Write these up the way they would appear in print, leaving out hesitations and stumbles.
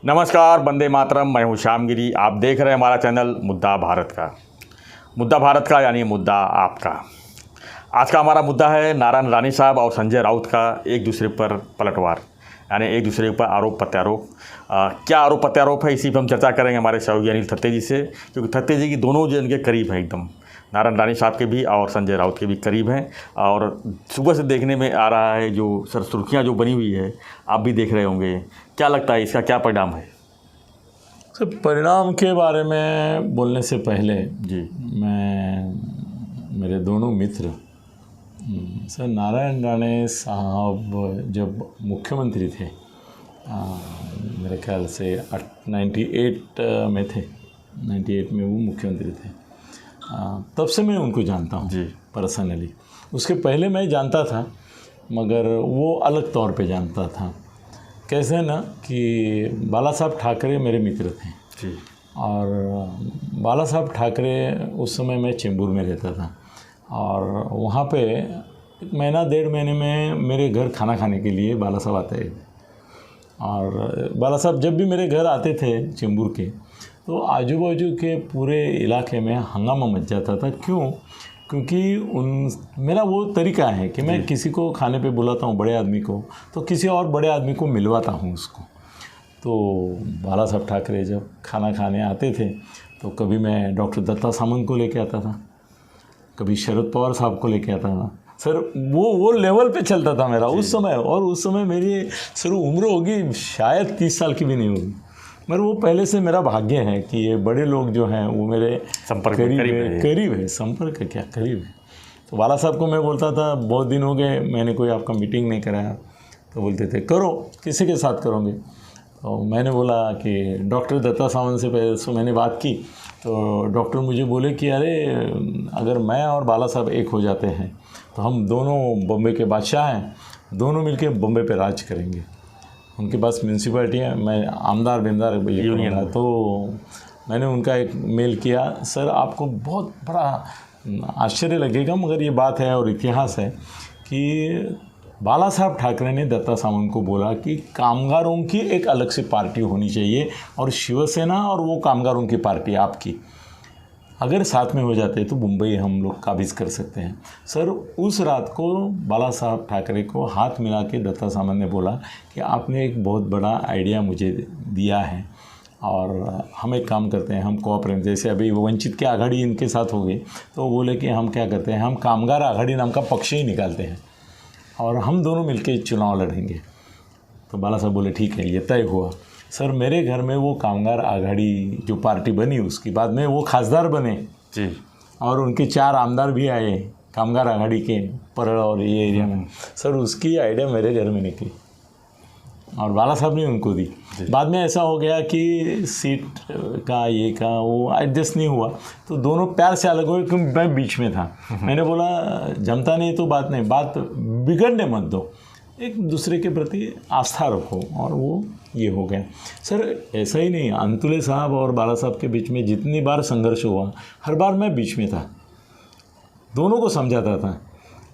नमस्कार, वंदे मातरम। मैं हूँ श्यामगिरी। आप देख रहे हैं हमारा चैनल मुद्दा भारत का। मुद्दा भारत का यानी मुद्दा आपका। आज का हमारा मुद्दा है नारायण रानी साहब और संजय राउत का एक दूसरे पर पलटवार, यानी एक दूसरे पर आरोप प्रत्यारोप। क्या आरोप प्रत्यारोप है, इसी पर हम चर्चा करेंगे हमारे सहयोगी अनिल थत्ते जी से, क्योंकि थत्ते जी की दोनों जो इनके करीब हैं, एकदम नारायण रानी साहब के भी और संजय राउत के भी करीब हैं। और सुबह से देखने में आ रहा है जो सुर्खियाँ जो बनी हुई है, आप भी देख रहे होंगे। क्या लगता है इसका क्या परिणाम है? सर, परिणाम के बारे में बोलने से पहले जी, मैं मेरे दोनों मित्र सर नारायण राणे साहब जब मुख्यमंत्री थे, मेरे ख्याल से 98 में थे, 98 में वो मुख्यमंत्री थे। तब से मैं उनको जानता हूँ जी, पर्सनली। उसके पहले मैं जानता था, मगर वो अलग तौर पे जानता था। कैसे ना कि बाला साहब ठाकरे मेरे मित्र थे जी, और बाला साहब ठाकरे उस समय मैं चेंबूर में रहता था और वहाँ पे 1.5 महीने में मेरे घर खाना खाने के लिए बाला साहब आते थे। और बाला साहब जब भी मेरे घर आते थे चेंबूर के, तो आजू बाजू के पूरे इलाके में हंगामा मच जाता था। क्यों? क्योंकि मेरा वो तरीका है कि मैं किसी को खाने पे बुलाता हूँ, बड़े आदमी को, तो किसी और बड़े आदमी को मिलवाता हूँ उसको। तो बाला साहब ठाकरे जब खाना खाने आते थे तो कभी मैं डॉक्टर दत्ता सामंत को लेके आता था, कभी शरद पवार साहब को लेके आता था। सर वो लेवल पे चलता था मेरा उस समय। और उस समय मेरी सर उम्र होगी शायद 30 साल की भी नहीं होगी, मगर वो पहले से मेरा भाग्य है कि ये बड़े लोग जो हैं वो मेरे संपर्क करीब है। संपर्क क्या, करीब है। तो बाला साहब को मैं बोलता था, बहुत दिन हो गए मैंने कोई आपका मीटिंग नहीं कराया। तो बोलते थे करो, किसी के साथ करोगे? तो मैंने बोला कि डॉक्टर दत्ता सामंत से पहले से मैंने बात की, तो डॉक्टर मुझे बोले कि अरे अगर मैं और बाला साहब एक हो जाते हैं तो हम दोनों बॉम्बे के बादशाह हैं, दोनों मिलके बॉम्बे पे राज करेंगे। उनके पास म्यूनसिपैलिटी है, मैं आमदार बेमदार यूनियन। तो मैंने उनका एक मेल किया, सर आपको बहुत बड़ा आश्चर्य लगेगा मगर ये बात है और इतिहास है कि बाला साहब ठाकरे ने दत्ता सामंत को बोला कि कामगारों की एक अलग से पार्टी होनी चाहिए और शिवसेना और वो कामगारों की पार्टी आपकी अगर साथ में हो जाते तो मुंबई हम लोग काबिज कर सकते हैं। सर उस रात को बाला साहब ठाकरे को हाथ मिला के दत्ता सामंत ने बोला कि आपने एक बहुत बड़ा आइडिया मुझे दिया है और हम एक काम करते हैं, हम कोऑपरेट, जैसे अभी वंचित की आघाड़ी इनके साथ हो गई, तो बोले कि हम क्या करते हैं, हम कामगार आघाड़ी नाम का पक्ष ही निकालते हैं और हम दोनों मिलकर चुनाव लड़ेंगे। तो बाला साहब बोले ठीक है, ये तय हुआ। सर मेरे घर में वो कामगार आघाड़ी जो पार्टी बनी, उसके बाद में वो खासदार बने जी, और उनके 4 आमदार भी आए कामगार आघाड़ी के परल और ये एरिया में। सर उसकी आइडिया मेरे घर में निकली और बाला साहब ने उनको दी। बाद में ऐसा हो गया कि सीट का ये का वो एडजस्ट नहीं हुआ, तो दोनों प्यार से अलग हुए क्योंकि मैं बीच में था। मैंने बोला जमता नहीं तो बात नहीं, बात बिगड़ने मत दो, एक दूसरे के प्रति आस्था रखो, और वो ये हो गया। सर ऐसा ही नहीं, अंतुले साहब और बाला साहब के बीच में जितनी बार संघर्ष हुआ, हर बार मैं बीच में था, दोनों को समझाता था।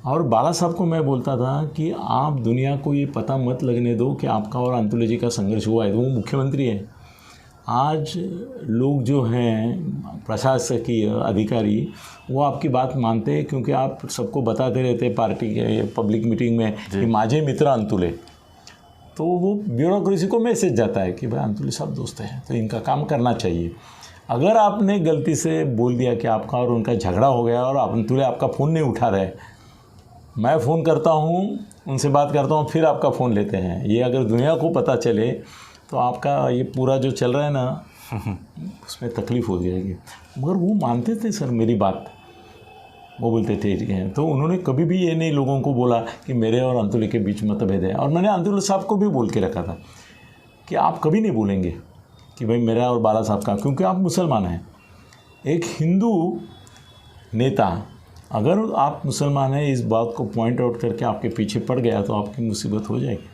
और बाला साहब को मैं बोलता था कि आप दुनिया को ये पता मत लगने दो कि आपका और अंतुले जी का संघर्ष हुआ है, तो वो मुख्यमंत्री है। आज लोग जो हैं प्रशासकीय अधिकारी, वो आपकी बात मानते हैं क्योंकि आप सबको बताते रहते हैं पार्टी के पब्लिक मीटिंग में कि माझे मित्र अंतुले, तो वो ब्यूरोक्रेसी को मैसेज जाता है कि भाई अंतुले साहब दोस्त हैं तो इनका काम करना चाहिए। अगर आपने गलती से बोल दिया कि आपका और उनका झगड़ा हो गया और अंतुले आपका फ़ोन नहीं उठा रहे, मैं फ़ोन करता हूँ, उनसे बात करता हूँ, फिर आपका फ़ोन लेते हैं, ये अगर दुनिया को पता चले तो आपका ये पूरा जो चल रहा है ना उसमें तकलीफ़ हो जाएगी। मगर वो मानते थे सर मेरी बात, वो बोलते थे ठीक है। तो उन्होंने कभी भी ये नहीं लोगों को बोला कि मेरे और अंतुले के बीच मतभेद है। और मैंने अंतुले साहब को भी बोल के रखा था कि आप कभी नहीं बोलेंगे कि भाई मेरा और बाला साहब का, क्योंकि आप मुसलमान हैं। एक हिंदू नेता अगर आप मुसलमान हैं, इस बात को पॉइंट आउट करके आपके पीछे पड़ गया तो आपकी मुसीबत हो जाएगी।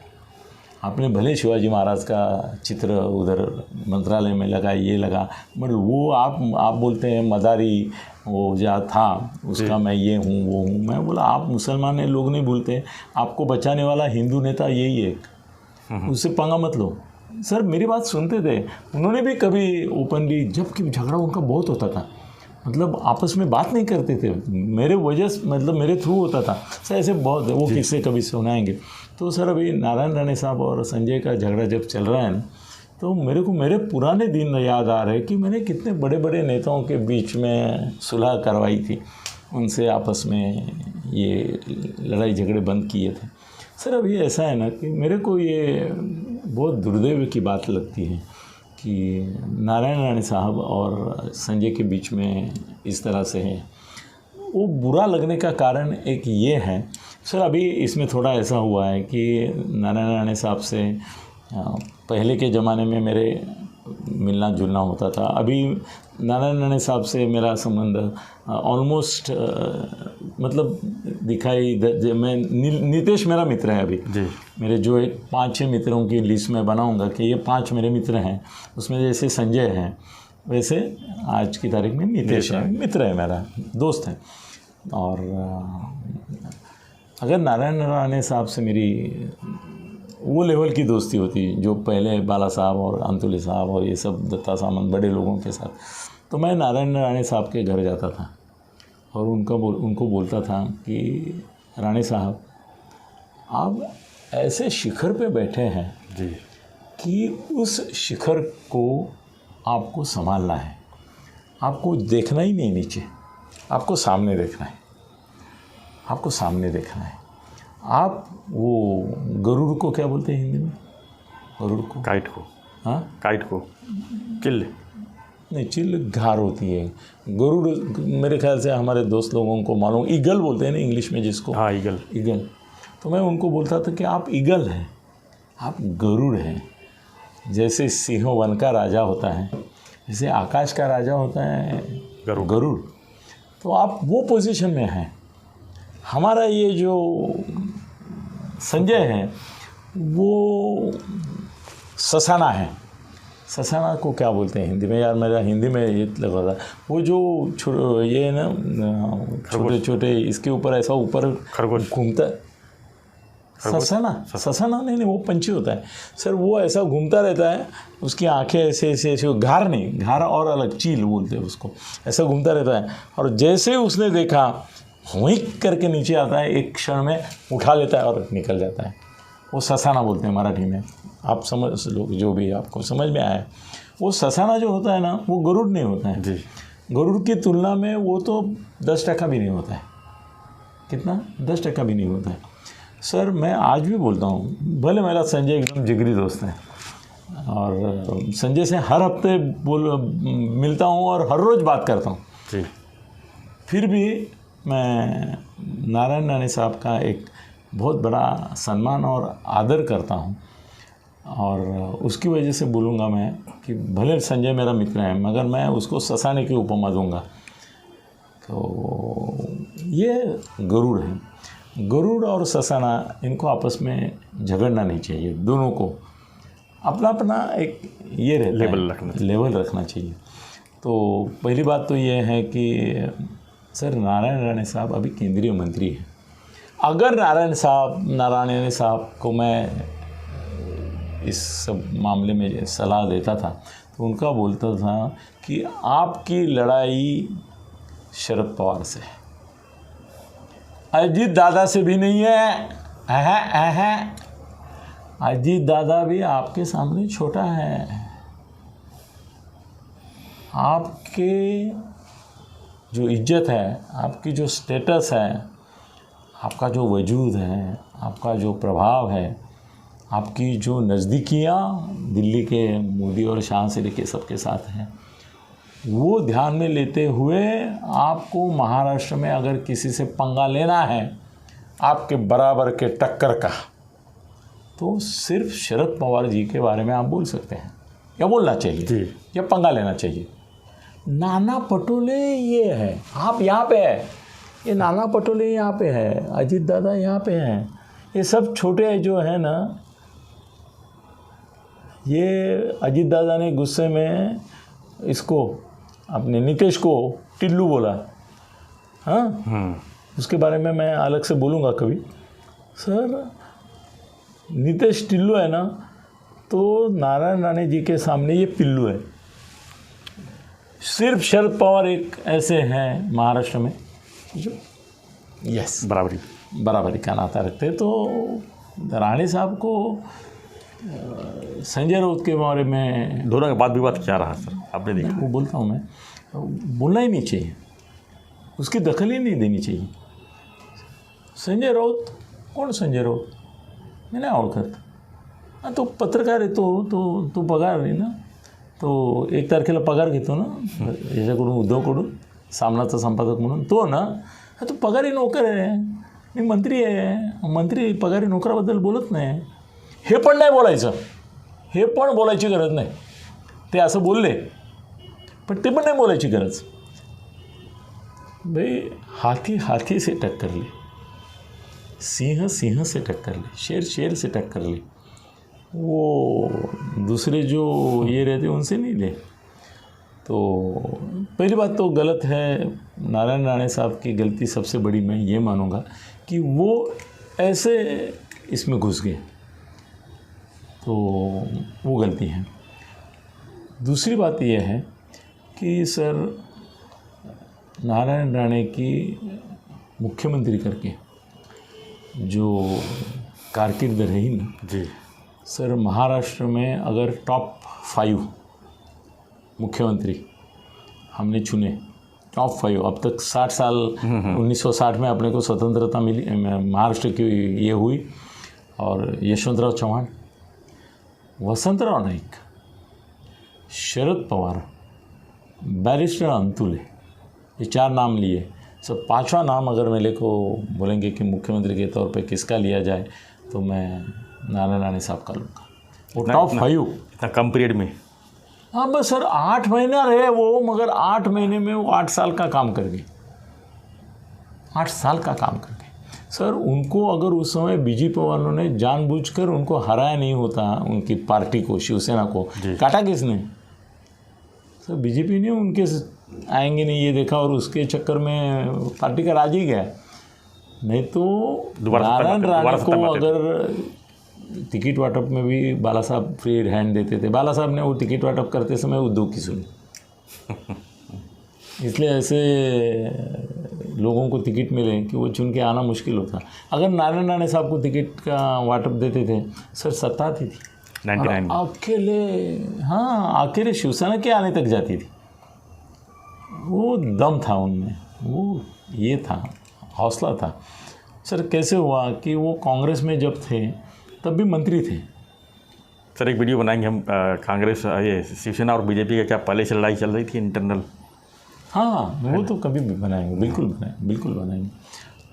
आपने भले शिवाजी महाराज का चित्र उधर मंत्रालय में लगा, ये लगा, मगर वो आप बोलते हैं मदारी वो जो था उसका मैं ये हूँ वो हूँ। मैं बोला आप मुसलमान हैं, लोग नहीं भूलते, आपको बचाने वाला हिंदू नेता यही है, उससे पंगा मत लो। सर मेरी बात सुनते थे, उन्होंने भी कभी ओपनली, जबकि झगड़ा उनका बहुत होता था, मतलब आपस में बात नहीं करते थे, मेरे वजह से मतलब मेरे थ्रू होता था सर, ऐसे बहुत वो किस्से कभी सुनाएंगे। तो सर अभी नारायण राणे साहब और संजय का झगड़ा जब चल रहा है ना, तो मेरे को मेरे पुराने दिन याद आ रहे हैं कि मैंने कितने बड़े बड़े नेताओं के बीच में सुलह करवाई थी, उनसे आपस में ये लड़ाई झगड़े बंद किए थे। सर अभी ऐसा है ना कि मेरे को ये बहुत दुर्दैव की बात लगती है कि नारायण राणे साहब और संजय के बीच में इस तरह से है। वो बुरा लगने का कारण एक ये है सर, अभी इसमें थोड़ा ऐसा हुआ है कि नारायण राणे साहब से पहले के ज़माने में मेरे मिलना जुलना होता था, अभी नारायण राणे साहब से मेरा संबंध ऑलमोस्ट मतलब दिखाई मैं नितेश मेरा मित्र है अभी जी। मेरे जो एक 5-6 मित्रों की लिस्ट में बनाऊंगा कि ये 5 मेरे मित्र हैं, उसमें जैसे संजय हैं वैसे आज की तारीख में नितेश है, मित्र है, मेरा दोस्त है। और अगर नारायण राणे साहब से मेरी वो लेवल की दोस्ती होती जो पहले बाला साहब और अंतुली साहब और ये सब दत्ता सामंत बड़े लोगों के साथ, तो मैं नारायण राणे साहब के घर जाता था और उनको बोलता था कि राणे साहब आप ऐसे शिखर पे बैठे हैं जी कि उस शिखर को आपको संभालना है, आपको देखना ही नहीं नीचे, आपको सामने देखना है, आपको सामने देखना है। आप वो गरुड़ को क्या बोलते हैं हिंदी में? गरुड़ को, काइट को, हाँ काइट को, चिल नहीं, चिल घार होती है, गरुड़ मेरे ख्याल से हमारे दोस्त लोगों को मालूम, ईगल बोलते हैं ना इंग्लिश में जिसको, हाँ ईगल। ईगल। तो मैं उनको बोलता था कि आप ईगल हैं, आप गरुड़ हैं। जैसे सिंह वन का राजा होता है, जैसे आकाश का राजा होता है गरुड़, तो आप वो पोजीशन में हैं। हमारा ये जो संजय है वो ससाना है। ससाना को क्या बोलते हैं हिंदी में? यार मेरा हिंदी में ये लगा था, वो जो ये ना छोटे छोटे इसके ऊपर ऐसा ऊपर खरगोश घूमता है, ससाना नहीं, वो पंछी होता है सर, वो ऐसा घूमता रहता है, उसकी आंखें ऐसे ऐसे ऐसे, घार नहीं, घार और अलग, चील बोलते हैं उसको, ऐसा घूमता रहता है। और जैसे उसने देखा हुईक करके नीचे आता है, एक क्षण में उठा लेता है और निकल जाता है। वो ससाना बोलते हैं मराठी में, आप समझ लो जो भी आपको समझ में आया। वो ससाना जो होता है ना, वो गरुड़ नहीं होता है जी। गरुड़ की तुलना में वो तो 10% भी नहीं होता है। कितना? 10% भी नहीं होता है सर। मैं आज भी बोलता हूँ, भले मेरा संजय एकदम जिगरी दोस्त है और संजय से हर हफ्ते मिलता हूँ और हर रोज़ बात करता हूँ जी, फिर भी मैं नारायण राणे साहब का एक बहुत बड़ा सम्मान और आदर करता हूँ। और उसकी वजह से बोलूँगा मैं कि भले संजय मेरा मित्र है, मगर मैं उसको ससाने की उपमा दूँगा। तो ये गरुड़ है, गरुड़ और ससाना, इनको आपस में झगड़ना नहीं चाहिए, दोनों को अपना अपना एक ये रहता है, लेवल रखना चाहिए। तो पहली बात तो ये है कि सर नारायण राणे साहब अभी केंद्रीय मंत्री हैं। अगर नारायण राणे साहब को मैं इस सब मामले में सलाह देता था तो उनका बोलता था कि आपकी लड़ाई शरद पवार से है, अजीत दादा से भी नहीं है। अजीत दादा भी आपके सामने छोटा है। आपके जो इज्जत है, आपकी जो स्टेटस है, आपका जो वजूद है, आपका जो प्रभाव है, आपकी जो नज़दीकियाँ दिल्ली के मोदी और शाह से लेके सबके साथ हैं, वो ध्यान में लेते हुए आपको महाराष्ट्र में अगर किसी से पंगा लेना है आपके बराबर के टक्कर का, तो सिर्फ शरद पवार जी के बारे में आप बोल सकते हैं, या बोलना चाहिए या पंगा लेना चाहिए। नाना पटोले ये है, आप यहाँ पे है, ये नाना पटोले यहाँ पे है, अजीत दादा यहाँ पे हैं, ये सब छोटे जो है ना, ये अजीत दादा ने गुस्से में इसको अपने नीतीश को टिल्लू बोला। हाँ, उसके बारे में मैं अलग से बोलूँगा कभी। सर नीतीश टिल्लू है ना, तो नारायण राणे जी के सामने ये पिल्लू है। सिर्फ शरद पवार एक ऐसे हैं महाराष्ट्र में जो यस बराबरी का नाता रखते हैं। तो राणे साहब को संजय राउत के बारे में दोनों के बाद विवाद क्या रहा सर, आपने देखा? वो बोलता हूँ मैं, बोलना ही नहीं चाहिए, उसकी दखल ही नहीं देनी चाहिए। संजय राउत, कोण संजय राउत? मी नाही ओळखत. हां, तो पत्रकार आहे, तो पगार आहे ना, तो 1 तारखेला पगार घेतो ना याच्याकडून, उद्धवकडून, सामनाचा संपादक म्हणून. तो ना, तो पगारी नोकर आहे. मी मंत्री आहे, मंत्री पगारी नोकराबद्दल बोलत नाही. हे पण नाही बोलायचं, हे पण बोलायची गरज नाही. ते असं बोलले पण ते पण नाही बोलायची गरज. भाई हाथी से टक्कर ले, सिंह से टक्कर ले, शेर से टक्कर ले, वो दूसरे जो ये रहते उनसे नहीं ले. तो पहली बात तो गलत है. नारायण राणे साहब की गलती सबसे बड़ी मैं ये मानूंगा कि वो ऐसे इसमें घुस गए, तो वो गलती है. दूसरी बात यह है कि सर नारायण राणे की मुख्यमंत्री करके जो कारकिर्द रही ना जी सर, महाराष्ट्र में अगर टॉप 5 मुख्यमंत्री हमने चुने, टॉप 5, अब तक 60 साल 1960 में अपने को स्वतंत्रता मिली, महाराष्ट्र की ये हुई, और यशवंतराव चव्हाण, वसंतराव नाईक, शरद पवार, बैरिस्टर अंतुले, ये 4 नाम लिए. सब 5वां नाम अगर मेरे को बोलेंगे कि मुख्यमंत्री के तौर पे किसका लिया जाए तो मैं नारायण राणे साहब का लूँगा. वो टॉप 5 इतना कम पीरियड में. हाँ बस सर 8 महीना रहे वो, मगर 8 महीने में वो 8 साल का काम कर गए. 8 साल का काम कर गए सर. उनको अगर उस समय बीजेपी वालों ने जानबूझकर उनको हराया नहीं होता, उनकी पार्टी को, शिवसेना को, काटा किसने सर? बीजेपी ने उनके आएंगे नहीं ये देखा, और उसके चक्कर में पार्टी का राज ही गया. नहीं तो नारायण राणे को अगर टिकट वाटप में भी बाला साहब फ्री हैंड देते थे, बाला साहब ने वो टिकट वाटप करते समय उद्धव की सुनी. इसलिए ऐसे लोगों को टिकट मिले कि वो चुन के आना मुश्किल होता. अगर नारायण राणे साहब को टिकट का वाटप देते थे सर, सत्ता आती थी 99 अकेले. हाँ, अकेले शिवसेना के आने तक जाती थी. वो दम था उनमें, वो ये था, हौसला था सर. कैसे हुआ कि वो कांग्रेस में जब थे तब भी मंत्री थे सर. एक वीडियो बनाएंगे हम, कांग्रेस, ये शिवसेना और बीजेपी का क्या पहले से लड़ाई चल रही थी इंटरनल. हाँ, वो तो कभी भी बनाएंगे, बिल्कुल बनाएंगे.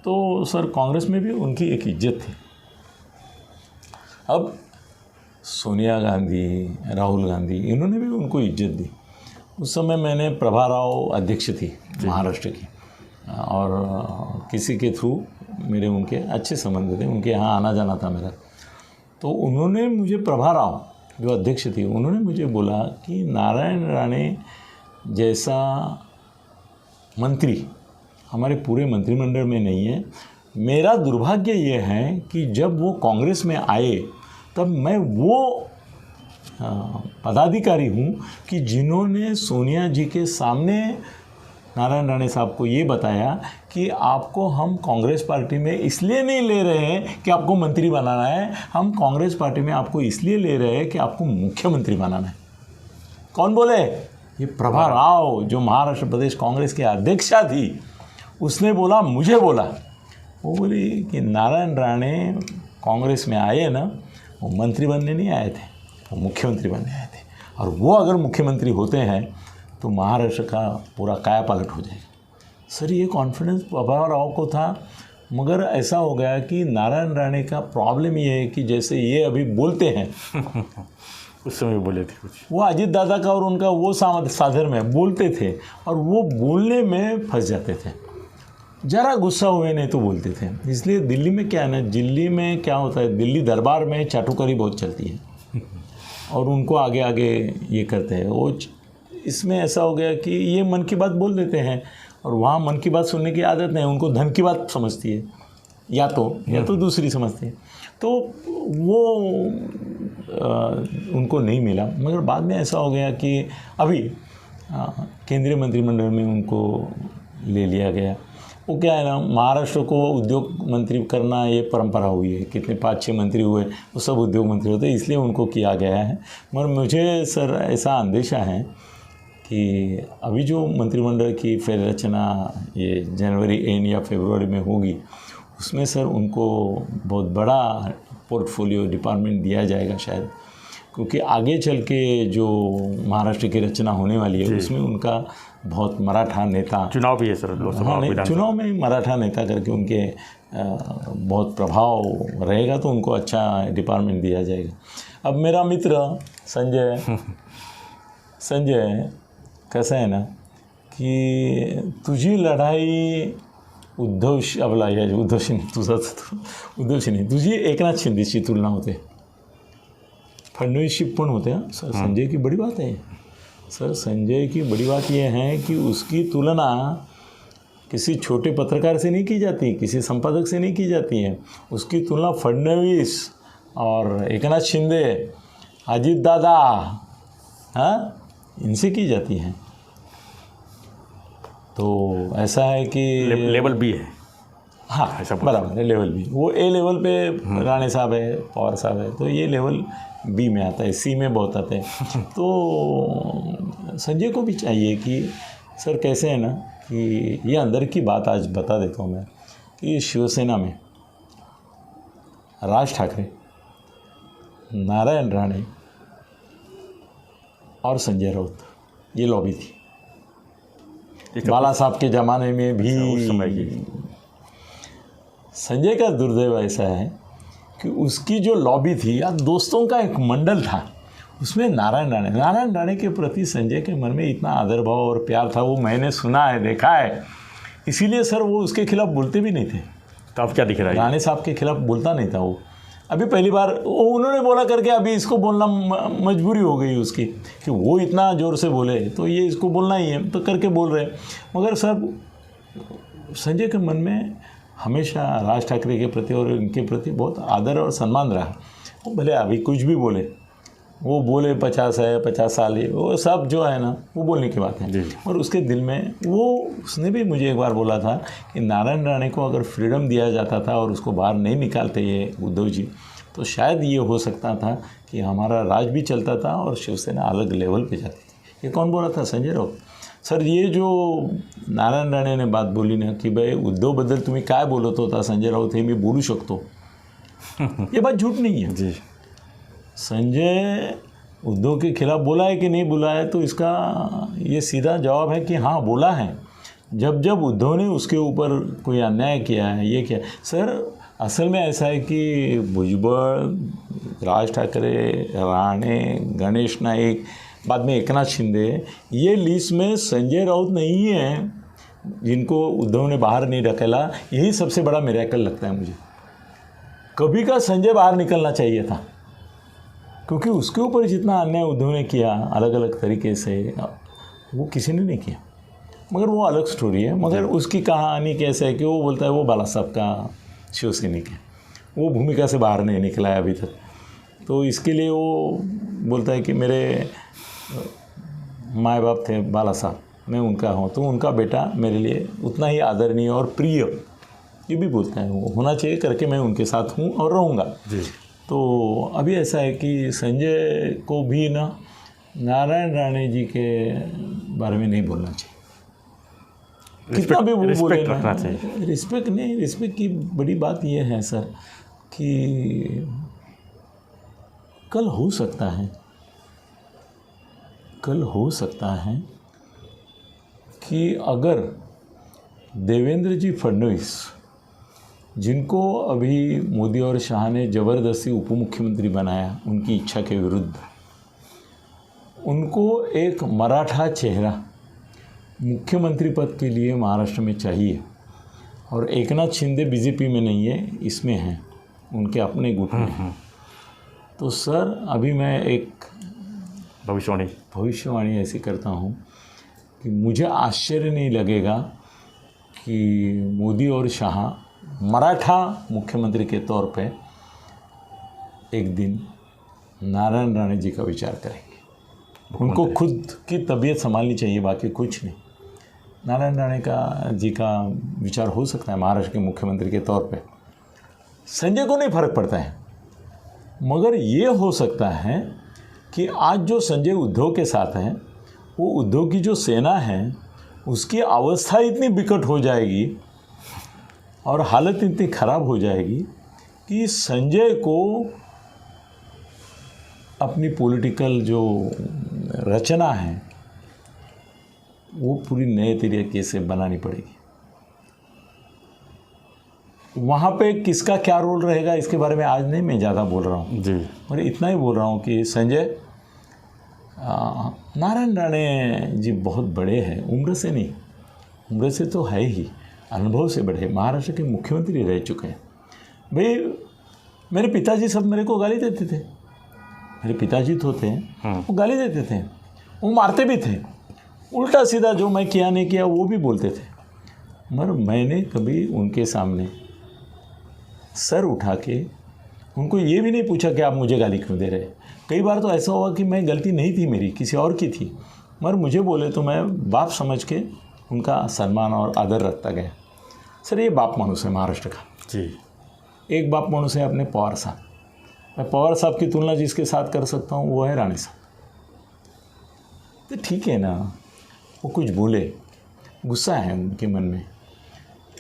तो सर कांग्रेस में भी उनकी एक इज्जत थी. अब सोनिया गांधी, राहुल गांधी, इन्होंने भी उनको इज्जत दी. उस समय मैंने प्रभा राव अध्यक्ष थी महाराष्ट्र की, और किसी के थ्रू मेरे उनके अच्छे संबंध थे, उनके यहाँ आना जाना था मेरा. तो उन्होंने मुझे, प्रभा राव जो अध्यक्ष थी, उन्होंने मुझे बोला कि नारायण राणे जैसा मंत्री हमारे पूरे मंत्रिमंडल में नहीं है. मेरा दुर्भाग्य ये है कि जब वो कांग्रेस में आए तब मैं वो पदाधिकारी हूँ कि जिन्होंने सोनिया जी के सामने नारायण राणे साहब को ये बताया कि आपको हम कांग्रेस पार्टी में इसलिए नहीं ले रहे हैं कि आपको मंत्री बनाना है, हम कांग्रेस पार्टी में आपको इसलिए ले रहे हैं कि आपको मुख्यमंत्री बनाना है. कौन बोले? ये प्रभा राव, जो महाराष्ट्र प्रदेश कांग्रेस की अध्यक्षा थी, उसने बोला, मुझे बोला. वो बोली कि नारायण राणे कांग्रेस में आए ना, वो मंत्री बनने नहीं आए थे, वो मुख्यमंत्री बनने आए थे. और वो अगर मुख्यमंत्री होते हैं तो महाराष्ट्र का पूरा कायापालट हो जाएगा. सर ये कॉन्फिडेंस प्रभा राव को था, मगर ऐसा हो गया कि नारायण राणे का प्रॉब्लम ये है कि जैसे ये अभी बोलते हैं उस समय बोले थे कुछ, वो अजीत दादा का और उनका वो साधन में बोलते थे, और वो बोलने में फंस जाते थे. ज़रा गुस्सा हुए नहीं तो बोलते थे. इसलिए दिल्ली में क्या है ना, दिल्ली में क्या होता है, दिल्ली दरबार में चाटुकारी बहुत चलती है और उनको आगे आगे ये करते हैं. वो इसमें ऐसा हो गया कि ये मन की बात बोल देते हैं, और वहाँ मन की बात सुनने की आदत नहीं, उनको धन की बात समझती है, या तो दूसरी समझती है. तो वो उनको नहीं मिला, मगर बाद में ऐसा हो गया कि अभी केंद्रीय मंत्रिमंडल में उनको ले लिया गया। वो क्या है ना, महाराष्ट्र को उद्योग मंत्री करना ये परंपरा हुई है, कितने 5-6 मंत्री हुए वो सब उद्योग मंत्री होते, इसलिए उनको किया गया है। मगर मुझे सर ऐसा अंदेशा है कि अभी जो मंत्रिमंडल की फिर रचना ये जनवरी एंड या फरवरी में होगी, उसमें सर उनको बहुत बड़ा पोर्टफोलियो डिपार्टमेंट दिया जाएगा शायद, क्योंकि आगे चल के जो महाराष्ट्र की रचना होने वाली है उसमें उनका बहुत मराठा नेता, चुनाव भी है सर, लोकसभा हाँ, विधानसभा। चुनाव में मराठा नेता करके उनके बहुत प्रभाव रहेगा, तो उनको अच्छा डिपार्टमेंट दिया जाएगा। अब मेरा मित्र संजय कैसा है ना कि तुझी लढाई तुझी एकनाथ शिंदेशी तुलना होते, फडणवीसशी पण होते। सर संजय की बड़ी बात है सर, संजय की बड़ी बात यह है कि उसकी तुलना किसी छोटे पत्रकार से नहीं की जाती, किसी संपादक से नहीं की जाती है। उसकी तुलना फडणवीस और एकनाथ शिंदे, अजित दादा, हाँ, इनसे की जाती है। तो ऐसा है कि लेवल बी है, हाँ ऐसा बराबर है, लेवल बी। वो ए लेवल पे राणे साहब है, पवार साहब है, तो ये लेवल बी में आता है, सी में बहुत आते हैं। तो संजय को भी चाहिए कि सर कैसे है ना कि ये अंदर की बात आज बता देता हूँ मैं कि शिवसेना में राज ठाकरे, नारायण राणे और संजय राउत, ये लॉबी थी। बाला साहब के ज़माने में भी उस समय की। संजय का दुर्दैव ऐसा है कि उसकी जो लॉबी थी या दोस्तों का एक मंडल था, उसमें नारायण राणे के प्रति संजय के मन में इतना आदर भाव और प्यार था, वो मैंने सुना है, देखा है। इसीलिए सर वो उसके खिलाफ बोलते भी नहीं थे। तो अब क्या दिख रहा है? राणे साहब के खिलाफ बोलता नहीं था वो। अभी पहली बार वो उन्होंने बोला करके अभी इसको बोलना मजबूरी हो गई उसकी कि वो इतना ज़ोर से बोले तो ये इसको बोलना ही है, तो करके बोल रहे। मगर सर संजय के मन में हमेशा राज ठाकरे के प्रति और इनके प्रति बहुत आदर और सम्मान रहा। वो भले अभी कुछ भी बोले, वो बोले 50 है, 50 साल है, वो सब जो है ना वो बोलने की बात है। और उसके दिल में उसने भी मुझे एक बार बोला था कि नारायण राणे को अगर फ्रीडम दिया जाता था और उसको बाहर नहीं निकालते ये उद्धव जी, तो शायद ये हो सकता था कि हमारा राज भी चलता था और शिवसेना अलग लेवल पे जाती थी। ये कौन बोला था? संजय राउत सर। ये जो नारायण राणे ने बात बोली ना कि भाई उद्धवबद्दल तुम्ही काय बोलत होता संजय राउत, हे मी बोलू शकतो, ये बात झूठ नहीं है जी। संजय उद्धव के खिलाफ बोला है कि नहीं बोला है, तो इसका ये सीधा जवाब है कि हाँ बोला है। जब उद्धव ने उसके ऊपर कोई अन्याय किया है, ये किया सर, असल में ऐसा है कि भुजबळ, राज ठाकरे, राणे, गणेश नाईक, बाद में एकनाथ शिंदे, ये लिस्ट में संजय राउत नहीं है जिनको उद्धव ने बाहर नहीं ढकेला। यही सबसे बड़ा मिरेकल लगता है मुझे। कभी का संजय बाहर निकलना चाहिए था, क्योंकि उसके ऊपर जितना अन्याय उद्धव ने किया अलग अलग तरीके से, वो किसी ने नहीं किया। मगर वो अलग स्टोरी है। मगर उसकी कहानी कैसे है कि वो बोलता है वो बाला साहब का शिवसैनिक है, वो भूमिका से बाहर नहीं निकला है अभी तक। तो इसके लिए वो बोलता है कि मेरे माँ बाप थे बाला साहब, मैं उनका हूँ, तो उनका बेटा मेरे लिए उतना ही आदरणीय और प्रिय, ये भी बोलता है वो होना चाहिए करके, मैं उनके साथ हूँ और रहूँगा जी। तो अभी ऐसा है कि संजय को भी ना नारायण राणे जी के बारे में नहीं बोलना चाहिए, कितना भी वो बोले ना, रिस्पेक्ट नहीं, रिस्पेक्ट की बड़ी बात ये है सर कि कल हो सकता है कि अगर देवेंद्र जी फडणवीस, जिनको अभी मोदी और शाह ने ज़बरदस्ती उप मुख्यमंत्री बनाया उनकी इच्छा के विरुद्ध, उनको एक मराठा चेहरा मुख्यमंत्री पद के लिए महाराष्ट्र में चाहिए, और एकनाथ शिंदे बीजेपी में नहीं है, इसमें हैं, उनके अपने गुट में हैं, तो सर अभी मैं एक भविष्यवाणी ऐसी करता हूँ कि मुझे आश्चर्य नहीं लगेगा कि मोदी और शाह मराठा मुख्यमंत्री के तौर पे एक दिन नारायण राणे जी का विचार करेंगे। उनको खुद की तबीयत संभालनी चाहिए, बाकी कुछ नहीं। नारायण राणे जी का विचार हो सकता है महाराष्ट्र के मुख्यमंत्री के तौर पे। संजय को नहीं फर्क पड़ता है, मगर ये हो सकता है कि आज जो संजय उद्धव के साथ है, वो उद्धव की जो सेना है उसकी अवस्था इतनी बिकट हो जाएगी और हालत इतनी ख़राब हो जाएगी कि संजय को अपनी पॉलिटिकल जो रचना है वो पूरी नए तरीके से बनानी पड़ेगी। वहाँ पे किसका क्या रोल रहेगा इसके बारे में आज नहीं मैं ज़्यादा बोल रहा हूँ जी, और इतना ही बोल रहा हूँ कि संजय नारायण राणे जी बहुत बड़े हैं, उम्र से नहीं, उम्र से तो है ही, अनुभव से बड़े, महाराष्ट्र के मुख्यमंत्री रह चुके हैं। भाई मेरे पिताजी सब मेरे को गाली देते थे, मेरे पिताजी तो थे वो गाली देते थे, वो मारते भी थे, उल्टा सीधा जो मैं किया नहीं किया वो भी बोलते थे, मगर मैंने कभी उनके सामने सर उठा के उनको ये भी नहीं पूछा कि आप मुझे गाली क्यों दे रहे। कई बार तो ऐसा हुआ कि मैं गलती नहीं थी मेरी, किसी और की थी, मगर मुझे बोले तो मैं बाप समझ के उनका सम्मान और आदर रखता गया। सर ये बाप मानुस है महाराष्ट्र का जी। एक बाप मानुस है अपने पवार साहब। मैं पवार साहब की तुलना जिसके साथ कर सकता हूँ वो है राणे साहब। तो ठीक है ना, वो कुछ बोले, गुस्सा है उनके मन में।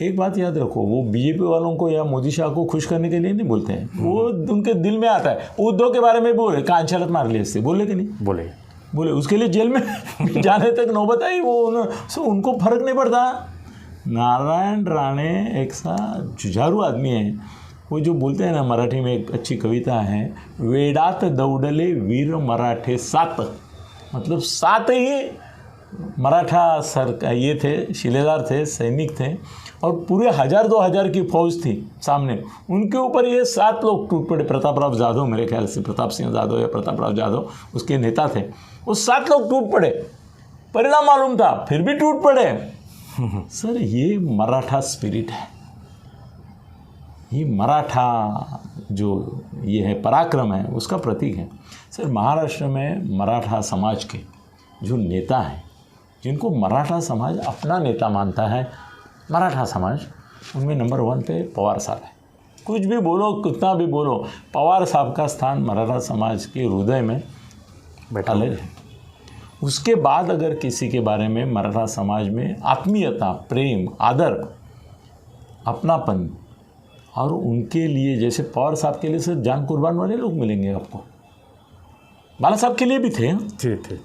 एक बात याद रखो, वो बीजेपी वालों को या मोदी शाह को खुश करने के लिए नहीं बोलते हैं, वो उनके दिल में आता है। उद्धव के बारे में बोले कांचलत मार लिए इससे, बोले कि नहीं बोले उसके लिए जेल में जाने तक नौबत आई, वो उनको फर्क नहीं पड़ता। नारायण राणे एक सा जुझारू आदमी है। वो जो बोलते हैं ना, मराठी में एक अच्छी कविता है, वेडात दौडले वीर मराठे सात, मतलब सात ही मराठा ये थे, शिलेदार थे, सैनिक थे और पूरे 1000-2000 की फौज थी सामने, उनके ऊपर ये 7 लोग टूट पड़े। प्रतापराव जाधव, मेरे ख्याल से प्रताप सिंह जाधव या प्रतापराव जाधव उसके नेता थे, वो 7 लोग टूट पड़े। परिणाम मालूम था फिर भी टूट पड़े। सर ये मराठा स्पिरिट है, ये मराठा जो ये है पराक्रम है उसका प्रतीक है। सर महाराष्ट्र में मराठा समाज के जो नेता हैं, जिनको मराठा समाज अपना नेता मानता है, मराठा समाज, उनमें नंबर 1 पे पवार साहब है। कुछ भी बोलो, कितना भी बोलो, पवार साहब का स्थान मराठा समाज के हृदय में अलग है। उसके बाद अगर किसी के बारे में मराठा समाज में आत्मीयता, प्रेम, आदर, अपनापन, और उनके लिए जैसे पवार साहब के लिए सिर्फ जान कुर्बान वाले लोग मिलेंगे आपको, बाला साहब के लिए भी थे। थे।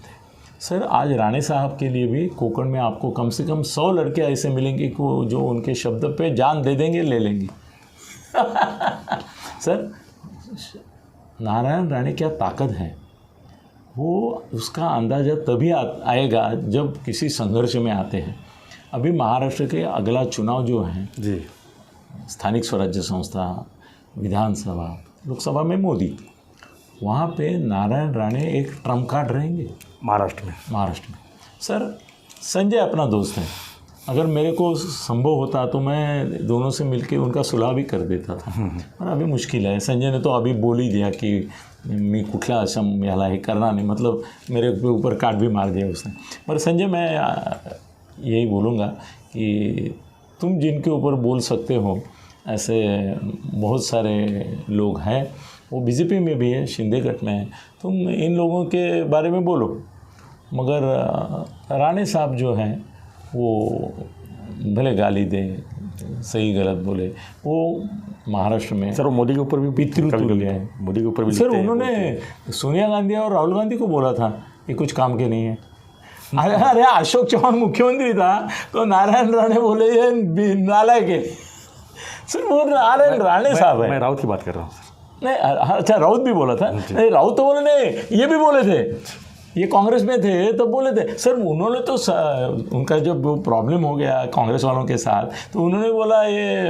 सर आज राणे साहब के लिए भी कोकण में आपको कम से कम 100 लड़के ऐसे मिलेंगे कि जो उनके शब्द पे जान दे देंगे, ले लेंगे। सर नारायण राणे क्या ताकत है, वो उसका अंदाज़ा तभी आएगा जब किसी संघर्ष में आते हैं। अभी महाराष्ट्र के अगला चुनाव जो है जी, स्थानिक स्वराज्य संस्था, विधानसभा, लोकसभा में मोदी, वहाँ पे नारायण राणे एक ट्रम्प कार्ड रहेंगे महाराष्ट्र में। सर संजय अपना दोस्त है, अगर मेरे को संभव होता तो मैं दोनों से मिलके उनका सुलह भी कर देता था, पर अभी मुश्किल है। संजय ने तो अभी बोल ही दिया कि मी कुठला असम याला हे करना नहीं, मतलब मेरे ऊपर कार्ड भी मार दिया उसने। पर संजय मैं यही बोलूँगा कि तुम जिनके ऊपर बोल सकते हो, ऐसे बहुत सारे लोग हैं, वो बीजेपी में भी है, शिंदे गठ में है, तुम इन लोगों के बारे में बोलो, मगर राणे साहब जो हैं वो भले गाली दे, सही गलत बोले, वो महाराष्ट्र में सर वो मोदी के ऊपर भी पितृतुल्य है। मोदी के ऊपर भी सर उन्होंने सोनिया गांधी और राहुल गांधी को बोला था कि कुछ काम के नहीं है। अरे अशोक चौहान मुख्यमंत्री था तो नारायण राणे बोले ये नालायक है। सर वो नारायण राणे साहब है। मैं राउत की बात कर रहा हूँ। नहीं अच्छा, राउत भी बोला था, नहीं राउत तो बोले नहीं, ये भी बोले थे, ये कांग्रेस में थे तो बोले थे। सर उन्होंने तो उनका जब प्रॉब्लम हो गया कांग्रेस वालों के साथ तो उन्होंने बोला ये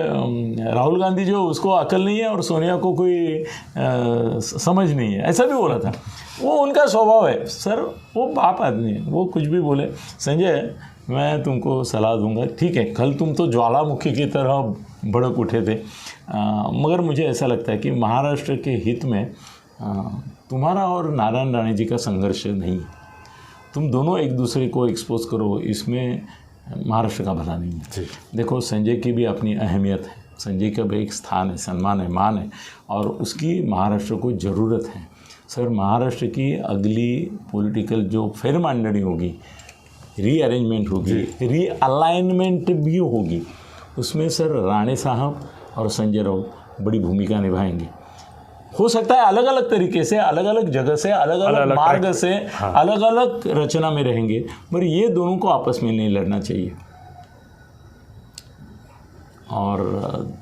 राहुल गांधी जो उसको अकल नहीं है और सोनिया को कोई समझ नहीं है, ऐसा भी बोला था। वो उनका स्वभाव है सर, वो बाप आदमी है, वो कुछ भी बोले। संजय मैं तुमको सलाह दूंगा, ठीक है कल तुम तो ज्वालामुखी की तरह भड़क उठे थे, मगर मुझे ऐसा लगता है कि महाराष्ट्र के हित में तुम्हारा और नारायण राणे जी का संघर्ष नहीं है, तुम दोनों एक दूसरे को एक्सपोज करो, इसमें महाराष्ट्र का भला नहीं है। देखो संजय की भी अपनी अहमियत है, संजय का भी एक स्थान है, सम्मान है, मान है, और उसकी महाराष्ट्र को ज़रूरत है। सर महाराष्ट्र की अगली पॉलिटिकल जो फेरमांडनी होगी, रीअरेंजमेंट होगी, रीअलाइनमेंट भी होगी, उसमें सर राणे साहब और संजय राउत बड़ी भूमिका निभाएंगे। हो सकता है अलग अलग तरीके से, अलग अलग जगह से, अलग अलग मार्ग से, अलग अलग रचना में रहेंगे, पर ये दोनों को आपस में नहीं लड़ना चाहिए। और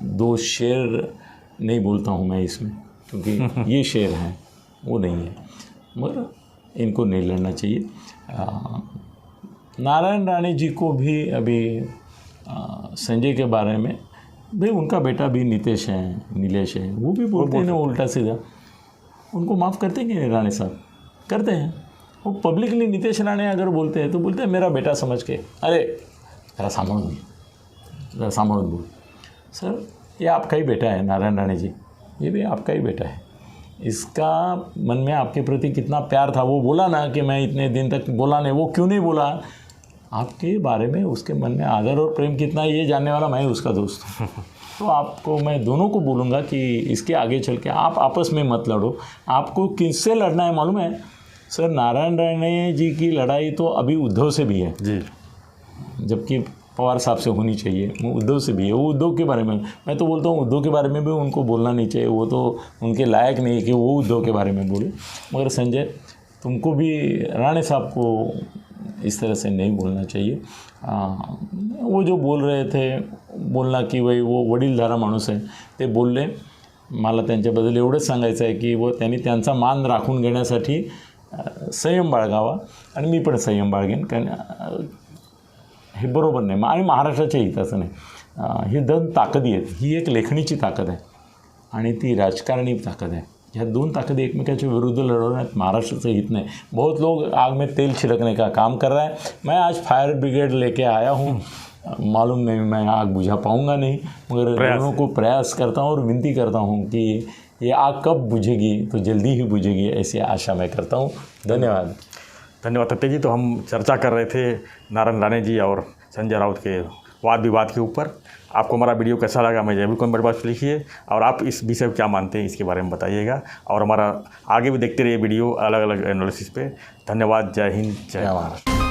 दो शेर नहीं बोलता हूँ मैं इसमें, क्योंकि ये शेर हैं, वो नहीं है, मगर इनको नहीं लड़ना चाहिए। नारायण राणे जी को भी अभी संजय के बारे में, भाई उनका बेटा भी नीतीश है, नीलेश है, वो भी बोलते हैं उल्टा सीधा, उनको माफ़ करते हैं कि राणे साहब? करते हैं। वो पब्लिकली नीतीश राणे अगर बोलते हैं तो बोलते हैं मेरा बेटा समझ के, अरे जरा सामूहिक बोल। सर ये आपका ही बेटा है नारायण राणे जी, ये भी आपका ही बेटा है। इसका मन में आपके प्रति कितना प्यार था, वो बोला ना कि मैं इतने दिन तक बोला नहीं, वो क्यों नहीं बोला? आपके बारे में उसके मन में आदर और प्रेम कितना है ये जानने वाला मैं उसका दोस्त हूँ। तो आपको मैं दोनों को बोलूँगा कि इसके आगे चल के आप आपस में मत लड़ो। आपको किससे लड़ना है मालूम है? सर नारायण राणे जी की लड़ाई तो अभी उद्धव से भी है जी, जबकि पवार साहब से होनी चाहिए, वो उद्धव से भी है। वो उद्धव के बारे में, मैं तो बोलता हूँ उद्धव के बारे में भी उनको बोलना नहीं चाहिए, वो तो उनके लायक नहीं है कि वो उद्धव के बारे में बोले। मगर संजय तुमको भी राणे साहब को इस तरह से नहीं बोलना चाहिए। वो जो बोल रहे थे, बोलना की भाई वो वडीलधारा माणूस आहे ते बोलले, मला त्यांच्याबद्दल एवढंच सांगायचं आहे की वो त्यांनी त्यांचा मान राखून घेण्यासाठी संयम बाळगावा, आणि मी पण संयम बाळगेन, कारण हे बरोबर नाही आणि महाराष्ट्राच्या हिताचं नाही। ही दोन ताकदी आहेत, ही एक लेखणीची ताकद आहे आणि ती राजकारणी ताकद आहे। ह्या दोन ताकदी एकमेकाच्या विरुद्ध लढवण्यात महाराष्ट्राचं हित नहीं। बहुत लोग आग में तेल छिड़कने का काम कर रहा है। मैं आज फायर ब्रिगेड लेके आया हूँ, मालूम नहीं मैं आग बुझा पाऊँगा नहीं, मगर दोनों को प्रयास करता हूँ और विनती करता हूँ कि ये आग कब बुझेगी, तो जल्दी ही बुझेगी, ऐसी आशा मैं करता हूँ। धन्यवाद। धन्यवाद तत्ते जी। तो हम चर्चा कर रहे थे नारायण राणे जी और संजय राउत के वाद विवाद के ऊपर। आपको हमारा वीडियो कैसा लगा मैं जरूर कमेंट बॉक्स में लिखिए, और आप इस विषय को क्या मानते हैं इसके बारे में बताइएगा, और हमारा आगे भी देखते रहिए वीडियो अलग अलग एनालिसिस पे। धन्यवाद। जय हिंद, जय महाराष्ट्र।